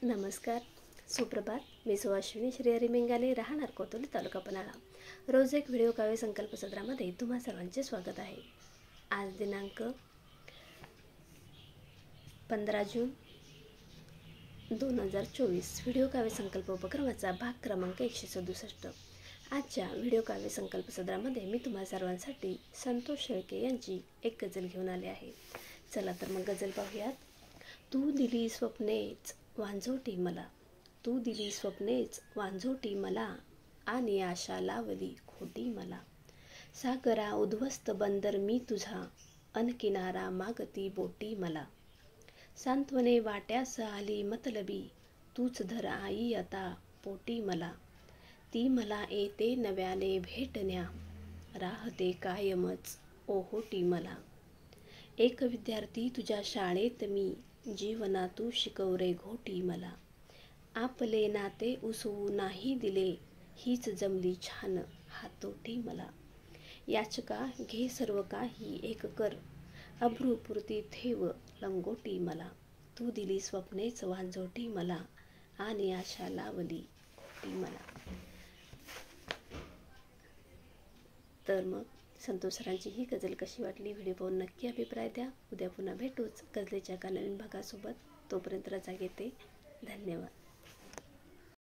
नमस्कार, सुप्रभात. मी सुहासिनी श्रीहरी मेंगाले, राहणार कोतोली, तालुका पन्हाळा. रोज एक व्हिडिओ काव्य संकल्प सत्रामध्ये तुम्हा सर्वांचे स्वागत आहे. आज दिनांक 15 जून 2024. व्हिडिओ काव्य संकल्प उपक्रमाचा भाग क्रमांक 167. आजच्या व्हिडिओ काव्य संकल्प सत्रामध्ये मी तुम्हा सर्वांसाठी संतोष शेळके यांची एक गझल घेऊन आले आहे. चला तर मग गझल पाहूयात. तू दिली स्वप्नेच वांझोटी मला, तू दिली स्वप्नेच वांझोटी मला, आणि आशा लावली खोटी मला. सागरा उद्ध्वस्त बंदर मी तुझा, अन किनारा मागती बोटी मला. सांत्वने वाट्यास आली मतलबी, तूच धर आई आता पोटी मला. ती मला येते नव्याने भेटण्या, राहते कायमच ओहोटी मला. एक विद्यार्थी तुझ्या शाळेत मी, जीवना तू शिकवरे घोटी मला. आपले नाते उसवू नाही दिले, हीच जमली छान हातोटी मला. याचका घे सर्व काही एक कर, अभ्रूपुरती ठेव लंगोटी मला. तू दिली स्वप्नेच वांझोटी मला, आणि आशा लावली खोटी मला. तर मग संतोष सरांची ही गझल कशी वाटली, व्हिडिओ पाहून नक्की अभिप्राय द्या. उद्या पुन्हा भेटूच गझलेच्या एका नवीन भागासोबत. तोपर्यंत रजा घेते. धन्यवाद.